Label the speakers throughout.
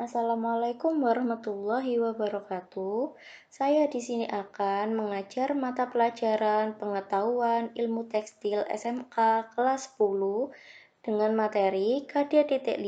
Speaker 1: Assalamualaikum warahmatullahi wabarakatuh. Saya di sini akan mengajar mata pelajaran Pengetahuan Ilmu Tekstil SMK kelas 10 dengan materi KD.5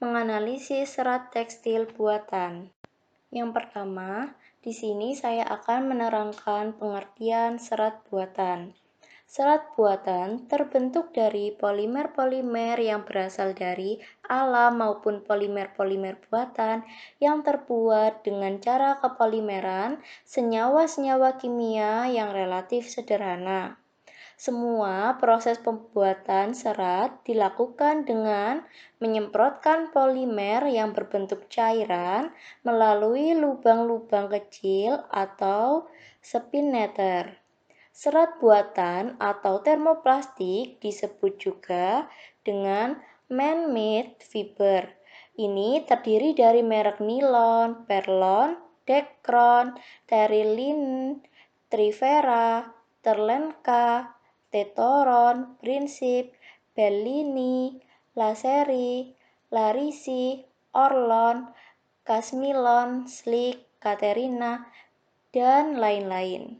Speaker 1: menganalisis serat tekstil buatan. Yang pertama, di sini saya akan menerangkan pengertian serat buatan. Serat buatan terbentuk dari polimer-polimer yang berasal dari alam maupun polimer-polimer buatan yang terbuat dengan cara kepolimeran senyawa-senyawa kimia yang relatif sederhana. Semua proses pembuatan serat dilakukan dengan menyemprotkan polimer yang berbentuk cairan melalui lubang-lubang kecil atau spinneter. Serat buatan atau termoplastik disebut juga dengan man-made fiber. Ini terdiri dari merek nilon, perlon, dekron, terilin, trivera, terlenka, tetoron, prinsip, bellini, laseri, larisi, orlon, kasmilon, slick, katerina, dan lain-lain.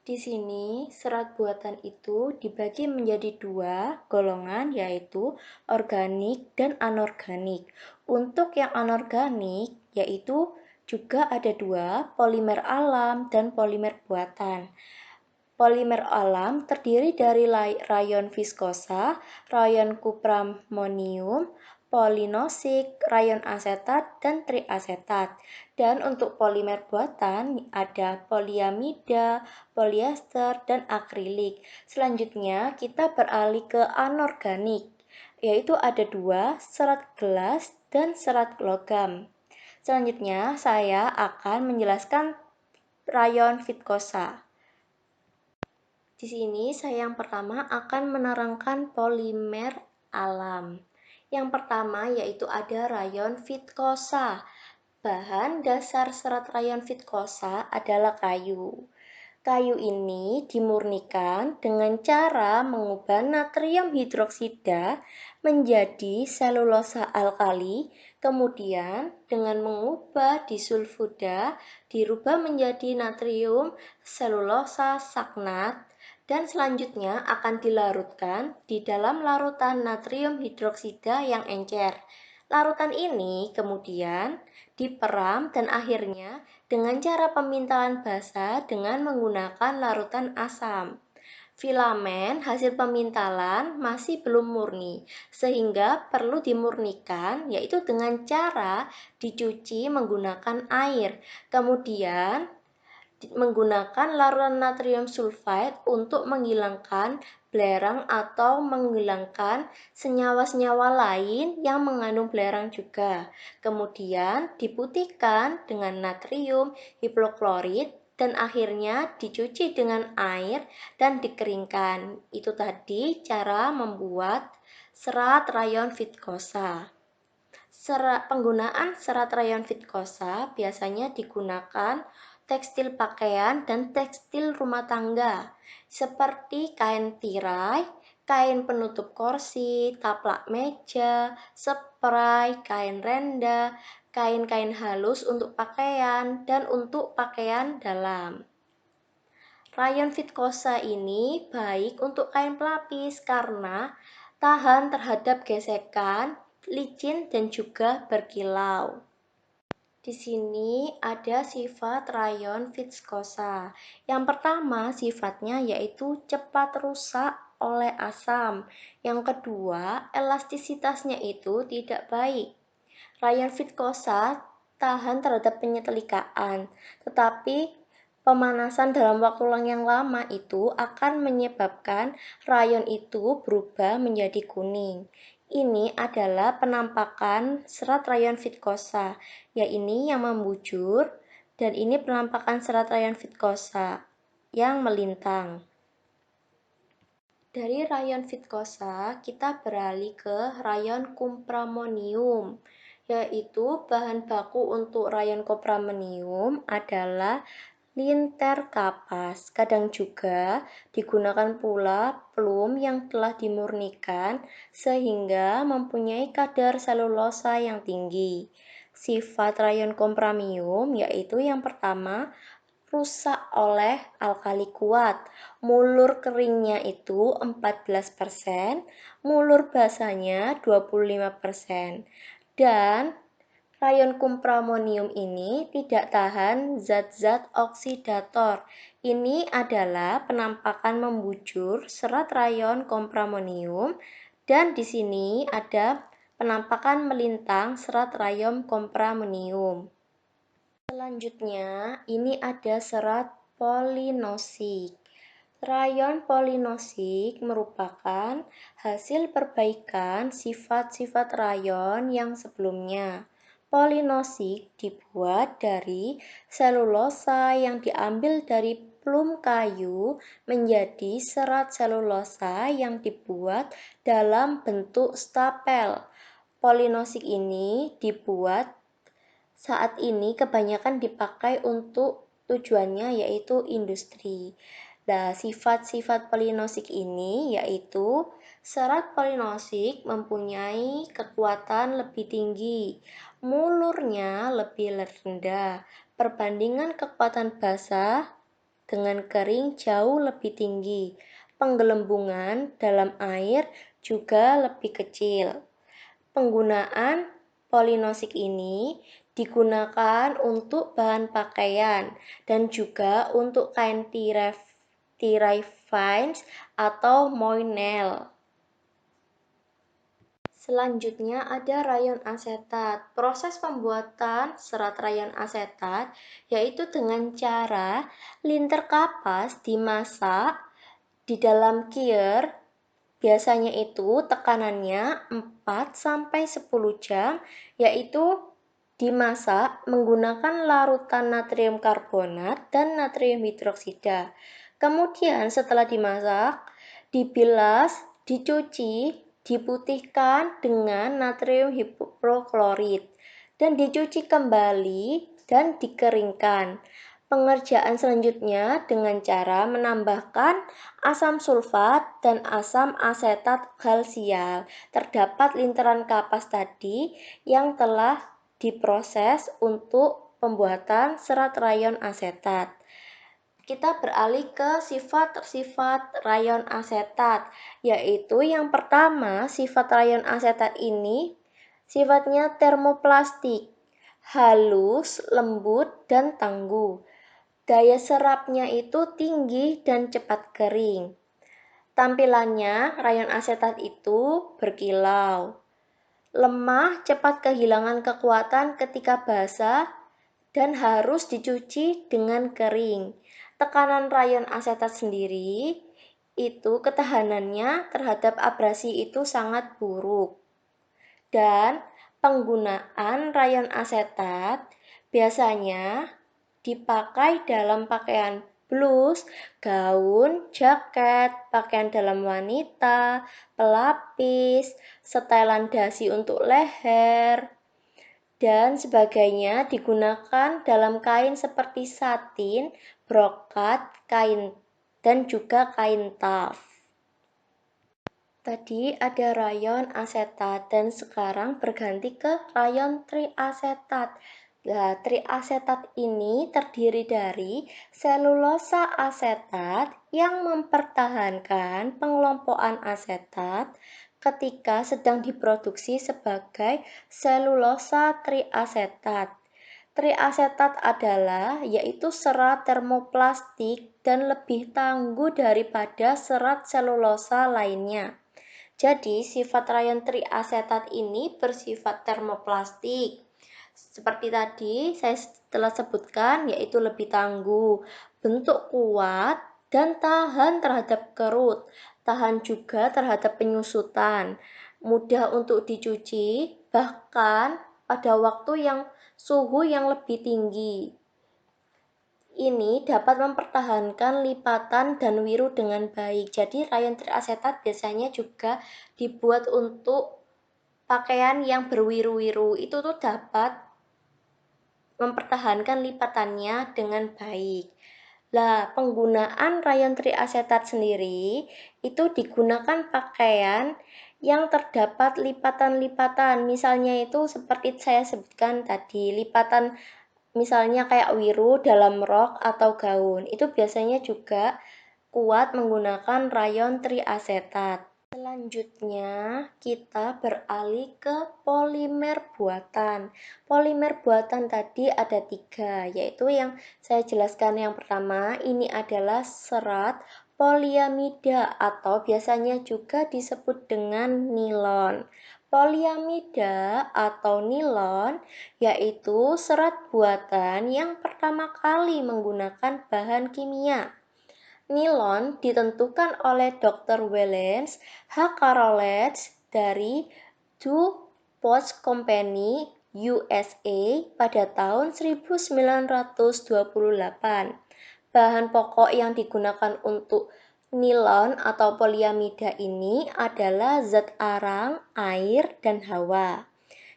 Speaker 1: Di sini, serat buatan itu dibagi menjadi dua golongan, yaitu organik dan anorganik. Untuk yang anorganik, yaitu juga ada dua, polimer alam dan polimer buatan. Polimer alam terdiri dari rayon viskosa, rayon kupramonium, polinosik, rayon asetat, dan triasetat. Dan untuk polimer buatan ada poliamida, polyester, dan akrilik. Selanjutnya kita beralih ke anorganik, yaitu ada dua, serat gelas dan serat logam. Selanjutnya saya akan menjelaskan rayon viskosa. Di sini saya yang pertama akan menerangkan polimer alam. Yang pertama yaitu ada rayon viskosa. Bahan dasar serat rayon viskosa adalah kayu. Kayu ini dimurnikan dengan cara mengubah natrium hidroksida menjadi selulosa alkali, kemudian dengan mengubah disulfuda dirubah menjadi natrium selulosa sagnat, dan selanjutnya akan dilarutkan di dalam larutan natrium hidroksida yang encer. Larutan ini kemudian diperam dan akhirnya dengan cara pemintalan basah dengan menggunakan larutan asam. Filamen hasil pemintalan masih belum murni, sehingga perlu dimurnikan, yaitu dengan cara dicuci menggunakan air. Kemudian menggunakan larutan natrium sulfide untuk menghilangkan belerang atau menghilangkan senyawa-senyawa lain yang mengandung belerang juga. Kemudian diputihkan dengan natrium hipoklorit dan akhirnya dicuci dengan air dan dikeringkan. Itu tadi cara membuat serat rayon viskosa. Penggunaan serat rayon viskosa biasanya digunakan tekstil pakaian dan tekstil rumah tangga, seperti kain tirai, kain penutup kursi, taplak meja, spray, kain renda, kain-kain halus untuk pakaian, dan untuk pakaian dalam. Rayon viskosa ini baik untuk kain pelapis karena tahan terhadap gesekan, licin, dan juga berkilau. Di sini ada sifat rayon viskosa. Yang pertama sifatnya yaitu cepat rusak oleh asam. Yang kedua, elastisitasnya itu tidak baik. Rayon viskosa tahan terhadap penyetelikaan, tetapi pemanasan dalam waktu yang lama itu akan menyebabkan rayon itu berubah menjadi kuning. Ini adalah penampakan serat rayon viskosa, yaitu yang membujur, dan ini penampakan serat rayon viskosa yang melintang. Dari rayon viskosa, kita beralih ke rayon kupramonium, yaitu bahan baku untuk rayon kupramonium adalah linter kapas. Kadang juga digunakan pula plum yang telah dimurnikan sehingga mempunyai kadar selulosa yang tinggi. Sifat rayon kompramium yaitu yang pertama, rusak oleh alkali kuat. Mulur keringnya itu 14%, mulur basahnya 25%. Dan rayon kompramonium ini tidak tahan zat-zat oksidator. Ini adalah penampakan membujur serat rayon kompramonium dan di sini ada penampakan melintang serat rayon kompramonium. Selanjutnya, ini ada serat polinosik. Rayon polinosik merupakan hasil perbaikan sifat-sifat rayon yang sebelumnya. Polinosik dibuat dari selulosa yang diambil dari plum kayu menjadi serat selulosa yang dibuat dalam bentuk stapel. Polinosik ini dibuat saat ini kebanyakan dipakai untuk tujuannya yaitu industri. Nah, sifat-sifat polinosik ini yaitu serat polinosik mempunyai kekuatan lebih tinggi, mulurnya lebih rendah, perbandingan kekuatan basah dengan kering jauh lebih tinggi, penggelembungan dalam air juga lebih kecil. Penggunaan polinosik ini digunakan untuk bahan pakaian dan juga untuk kain tirai vines atau moinel. Selanjutnya ada rayon asetat. Proses pembuatan serat rayon asetat yaitu dengan cara linter kapas dimasak di dalam kier. Biasanya itu tekanannya 4-10 jam, yaitu dimasak menggunakan larutan natrium karbonat dan natrium hidroksida. Kemudian setelah dimasak, dibilas, dicuci, diputihkan dengan natrium hipoklorit dan dicuci kembali dan dikeringkan. Pengerjaan selanjutnya dengan cara menambahkan asam sulfat dan asam asetat kalsial. Terdapat linteran kapas tadi yang telah diproses untuk pembuatan serat rayon asetat. Kita beralih ke sifat-sifat rayon asetat, yaitu yang pertama, sifat rayon asetat ini sifatnya termoplastik, halus, lembut, dan tangguh. Daya serapnya itu tinggi dan cepat kering. Tampilannya, rayon asetat itu berkilau. Lemah, cepat kehilangan kekuatan ketika basah, dan harus dicuci dengan kering. Tekanan rayon asetat sendiri, itu ketahanannya terhadap abrasi itu sangat buruk. Dan penggunaan rayon asetat biasanya dipakai dalam pakaian blus, gaun, jaket, pakaian dalam wanita, pelapis, setelan dasi untuk leher, dan sebagainya digunakan dalam kain seperti satin, brokat, kain, dan juga kain taf. Tadi ada rayon asetat dan sekarang berganti ke rayon triasetat. Nah, triasetat ini terdiri dari selulosa asetat yang mempertahankan pengelompokan asetat ketika sedang diproduksi sebagai selulosa triasetat. Triasetat adalah yaitu serat termoplastik dan lebih tangguh daripada serat selulosa lainnya. Jadi, sifat rayon triasetat ini bersifat termoplastik. Seperti tadi saya telah sebutkan, yaitu lebih tangguh, bentuk kuat, dan tahan terhadap kerut, tahan juga terhadap penyusutan, mudah untuk dicuci, bahkan pada waktu yang suhu yang lebih tinggi. Ini dapat mempertahankan lipatan dan wiru dengan baik. Jadi rayon triasetat biasanya juga dibuat untuk pakaian yang berwiru-wiru. Itu tuh dapat mempertahankan lipatannya dengan baik. Lah, penggunaan rayon triasetat sendiri itu digunakan pakaian yang terdapat lipatan-lipatan. Misalnya itu seperti saya sebutkan tadi, lipatan misalnya kayak wiru dalam rok atau gaun. Itu biasanya juga kuat menggunakan rayon triasetat. Selanjutnya, kita beralih ke polimer buatan. Polimer buatan tadi ada 3, yaitu yang saya jelaskan yang pertama, ini adalah serat poliamida atau biasanya juga disebut dengan nilon. Poliamida atau nilon yaitu serat buatan yang pertama kali menggunakan bahan kimia. Nilon ditentukan oleh Dr. Wallace H. Carothers dari DuPont Company, USA pada tahun 1928. Bahan pokok yang digunakan untuk nilon atau poliamida ini adalah zat arang, air, dan hawa.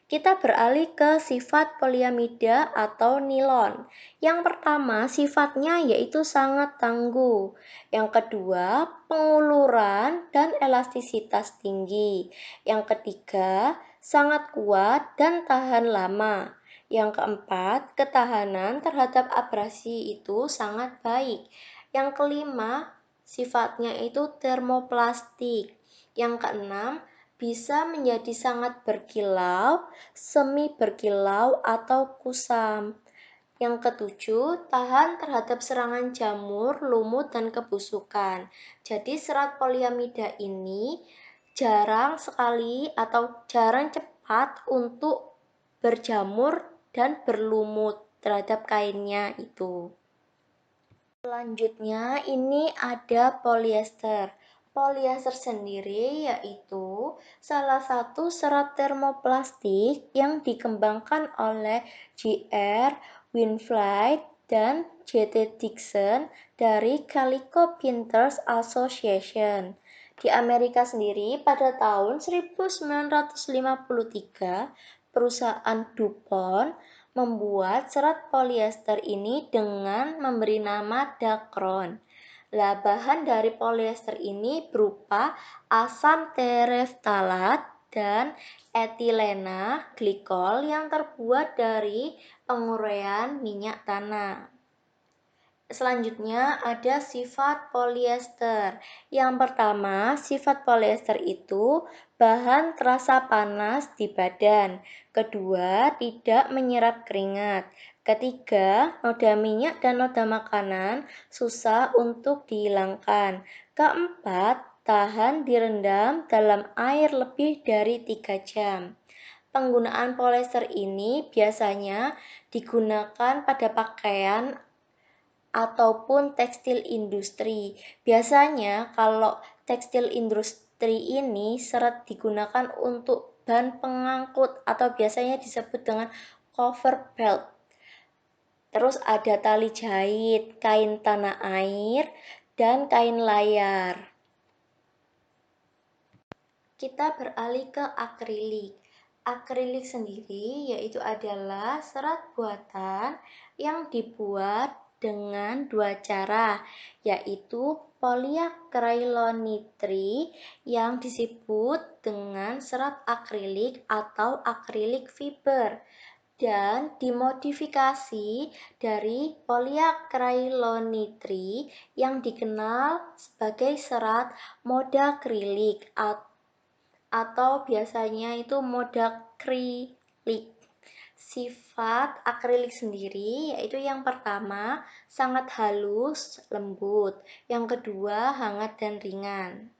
Speaker 1: Kita beralih ke sifat poliamida atau nilon. Yang pertama, sifatnya yaitu sangat tangguh. Yang kedua, penguluran dan elastisitas tinggi. Yang ketiga, sangat kuat dan tahan lama. Yang keempat, ketahanan terhadap abrasi itu sangat baik. Yang kelima, sifatnya itu termoplastik. Yang keenam, bisa menjadi sangat berkilau, semi berkilau, atau kusam. Yang ketujuh, tahan terhadap serangan jamur, lumut, dan kebusukan. Jadi serat poliamida ini jarang sekali atau jarang cepat untuk berjamur dan berlumut terhadap kainnya itu. Selanjutnya ini ada polyester. Polyester sendiri yaitu salah satu serat termoplastik yang dikembangkan oleh J.R. Winflight dan J.T. Dixon dari Calico Printers Association. Di Amerika sendiri pada tahun 1953, perusahaan DuPont membuat serat polyester ini dengan memberi nama Dacron. Lah, bahan dari polyester ini berupa asam tereftalat dan etilena glikol yang terbuat dari penguraian minyak tanah. Selanjutnya ada sifat polyester. Yang pertama, sifat polyester itu bahan terasa panas di badan. Kedua, tidak menyerap keringat. Ketiga, noda minyak dan noda makanan susah untuk dihilangkan. Keempat, tahan direndam dalam air lebih dari 3 jam. Penggunaan polyester ini biasanya digunakan pada pakaian ataupun tekstil industri. Biasanya kalau tekstil industri ini serat digunakan untuk ban pengangkut atau biasanya disebut dengan cover belt. Terus ada tali jahit, kain tanah air, dan kain layar. Kita beralih ke akrilik. Akrilik sendiri yaitu adalah serat buatan yang dibuat dengan 2 cara, yaitu polyakrylonitri yang disebut dengan serat akrilik atau akrilik fiber dan dimodifikasi dari polyakrylonitri yang dikenal sebagai serat modakrilik atau biasanya itu modakrilik. Sifat akrilik sendiri yaitu yang pertama sangat halus, lembut. Yang kedua hangat dan ringan.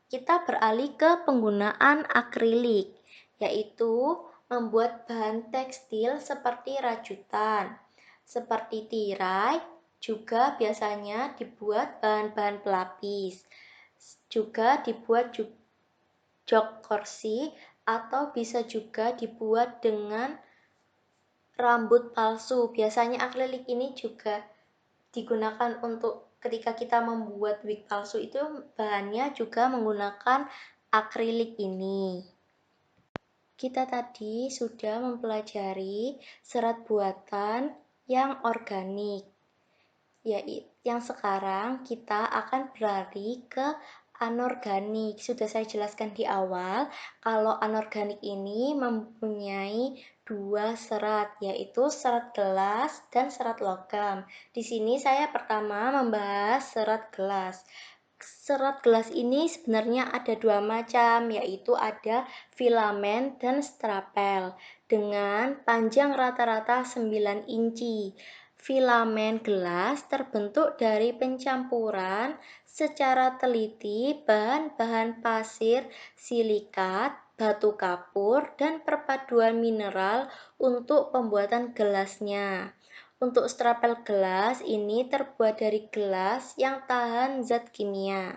Speaker 1: Kita beralih ke penggunaan akrilik, yaitu membuat bahan tekstil seperti rajutan, seperti tirai, juga biasanya dibuat bahan-bahan pelapis. Juga dibuat jok kursi atau bisa juga dibuat dengan rambut palsu. Biasanya akrilik ini juga digunakan untuk ketika kita membuat wig palsu itu bahannya juga menggunakan akrilik ini. Kita tadi sudah mempelajari serat buatan yang organik. Ya, yang sekarang kita akan berlari ke anorganik. Sudah saya jelaskan di awal, kalau anorganik ini mempunyai dua serat, yaitu serat gelas dan serat logam. Di sini saya pertama membahas serat gelas. Serat gelas ini sebenarnya ada dua macam, yaitu ada filamen dan strapel dengan panjang rata-rata 9 inci. Filamen gelas terbentuk dari pencampuran secara teliti bahan-bahan pasir, silikat, batu kapur, dan perpaduan mineral untuk pembuatan gelasnya. Untuk strapel gelas ini terbuat dari gelas yang tahan zat kimia.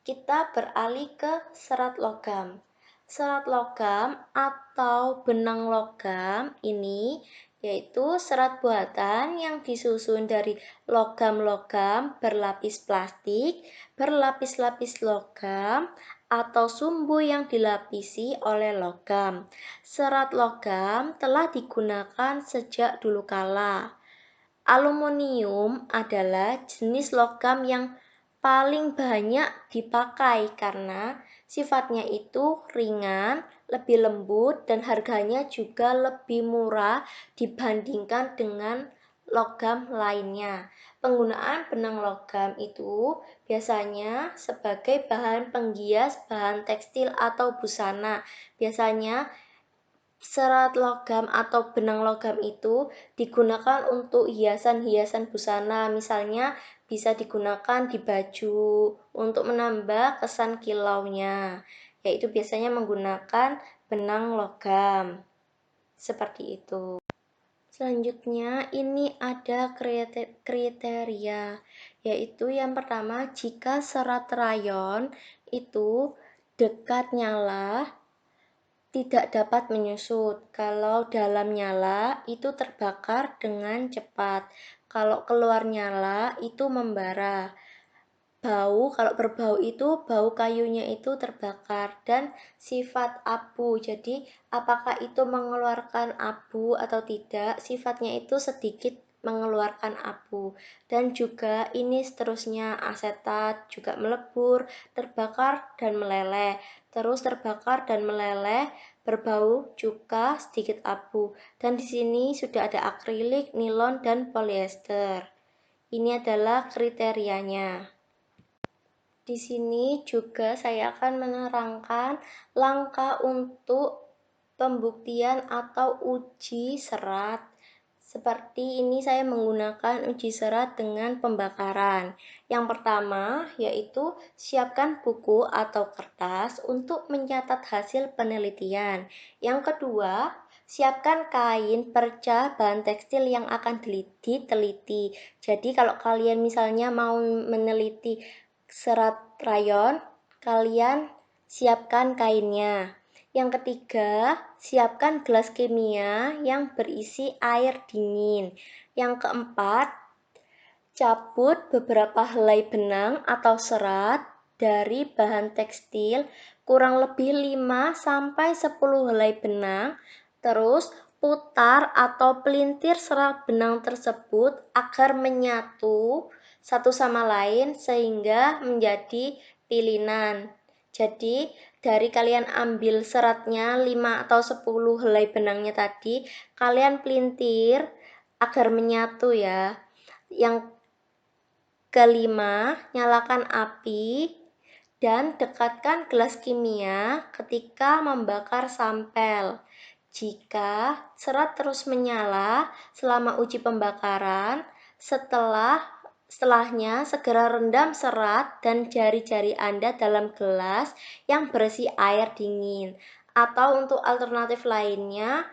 Speaker 1: Kita beralih ke serat logam. Serat logam atau benang logam ini yaitu serat buatan yang disusun dari logam-logam berlapis plastik, berlapis-lapis logam, atau sumbu yang dilapisi oleh logam. Serat logam telah digunakan sejak dulu kala. Aluminium adalah jenis logam yang paling banyak dipakai karena sifatnya itu ringan, lebih lembut, dan harganya juga lebih murah dibandingkan dengan logam lainnya. Penggunaan benang logam itu biasanya sebagai bahan penghias bahan tekstil atau busana. Biasanya serat logam atau benang logam itu digunakan untuk hiasan-hiasan busana, misalnya bisa digunakan di baju untuk menambah kesan kilaunya, yaitu biasanya menggunakan benang logam. Seperti itu. Selanjutnya ini ada kriteria, yaitu yang pertama jika serat rayon itu dekat nyala tidak dapat menyusut. Kalau dalam nyala itu terbakar dengan cepat. Kalau keluar nyala itu membara. Bau, kalau berbau itu bau kayunya itu terbakar dan sifat abu. Jadi apakah itu mengeluarkan abu atau tidak? Sifatnya itu sedikit mengeluarkan abu. Dan juga ini seterusnya asetat juga melebur, terbakar dan meleleh. Terus terbakar dan meleleh, berbau juga sedikit abu. Dan di sini sudah ada akrilik, nilon dan polyester. Ini adalah kriterianya. Di sini juga saya akan menerangkan langkah untuk pembuktian atau uji serat. Seperti ini saya menggunakan uji serat dengan pembakaran. Yang pertama yaitu siapkan buku atau kertas untuk mencatat hasil penelitian. Yang kedua, siapkan kain perca bahan tekstil yang akan diteliti. Jadi kalau kalian misalnya mau meneliti serat rayon, kalian siapkan kainnya. Yang ketiga, siapkan gelas kimia yang berisi air dingin. Yang keempat, cabut beberapa helai benang atau serat dari bahan tekstil, kurang lebih 5-10 helai benang. Terus putar atau pelintir serat benang tersebut agar menyatu satu sama lain sehingga menjadi pilinan. Jadi dari kalian ambil seratnya 5 atau 10 helai benangnya tadi, kalian pelintir agar menyatu ya. Yang kelima, nyalakan api dan dekatkan gelas kimia ketika membakar sampel. Jika serat terus menyala selama uji pembakaran, setelahnya segera rendam serat dan jari-jari Anda dalam gelas yang berisi air dingin. Atau untuk alternatif lainnya,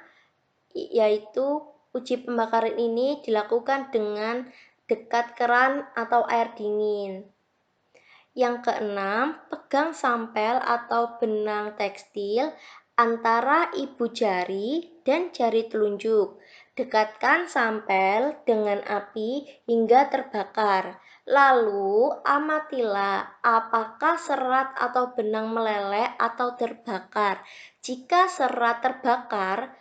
Speaker 1: yaitu uji pembakaran ini dilakukan dengan dekat keran atau air dingin. Yang keenam, pegang sampel atau benang tekstil antara ibu jari dan jari telunjuk. Dekatkan sampel dengan api hingga terbakar. Lalu amatilah apakah serat atau benang meleleh atau terbakar. Jika serat terbakar,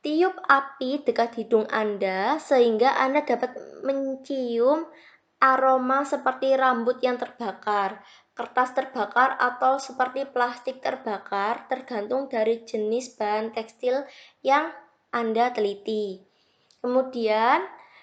Speaker 1: Tiup api dekat hidung Anda sehingga Anda dapat mencium aroma seperti rambut yang terbakar, kertas terbakar, atau seperti plastik terbakar, tergantung dari jenis bahan tekstil yang Anda teliti. Kemudian,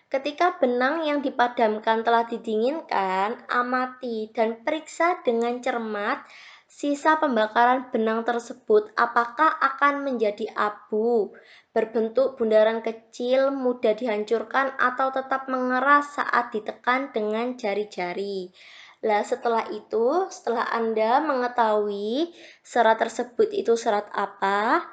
Speaker 1: ketika benang yang dipadamkan telah didinginkan, amati dan periksa dengan cermat sisa pembakaran benang tersebut apakah akan menjadi abu, berbentuk bundaran kecil, mudah dihancurkan, atau tetap mengeras saat ditekan dengan jari-jari. Nah, setelah Anda mengetahui serat tersebut itu serat apa,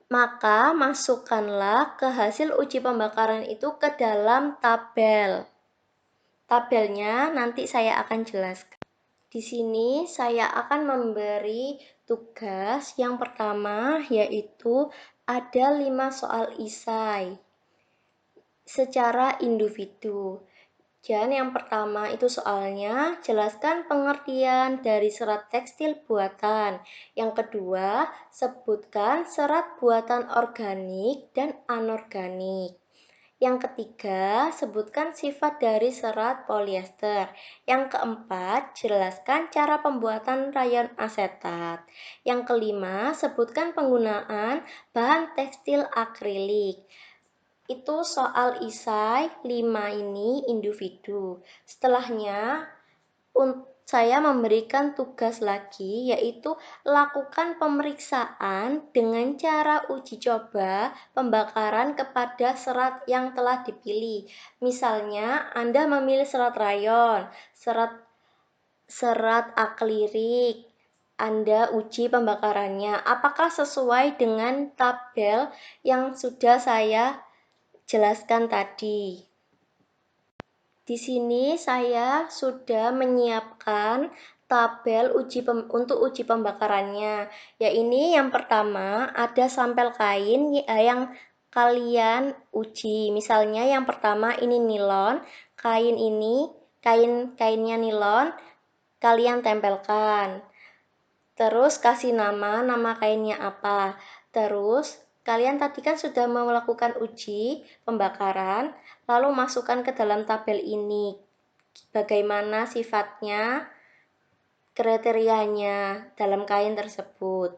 Speaker 1: maka masukkanlah ke hasil uji pembakaran itu ke dalam tabel. Tabelnya nanti saya akan jelaskan. Di sini saya akan memberi tugas yang pertama, yaitu ada 5 soal isai secara individu. Dan yang pertama itu soalnya, jelaskan pengertian dari serat tekstil buatan. Yang kedua, sebutkan serat buatan organik dan anorganik. Yang ketiga, sebutkan sifat dari serat polyester. Yang keempat, jelaskan cara pembuatan rayon asetat. Yang kelima, sebutkan penggunaan bahan tekstil akrilik. Itu soal isai 5 ini individu. Setelahnya, saya memberikan tugas lagi, yaitu lakukan pemeriksaan dengan cara uji coba pembakaran kepada serat yang telah dipilih. Misalnya, Anda memilih serat rayon, serat akrilik. Anda uji pembakarannya, apakah sesuai dengan tabel yang sudah saya jelaskan tadi. Di sini saya sudah menyiapkan tabel untuk uji pembakarannya. Ya, ini yang pertama ada sampel kain yang kalian uji. Misalnya yang pertama ini nilon, kainnya nilon, kalian tempelkan. Terus kasih nama kainnya apa. Terus kalian tadi kan sudah melakukan uji pembakaran, lalu masukkan ke dalam tabel ini. Bagaimana sifatnya, kriterianya dalam kain tersebut.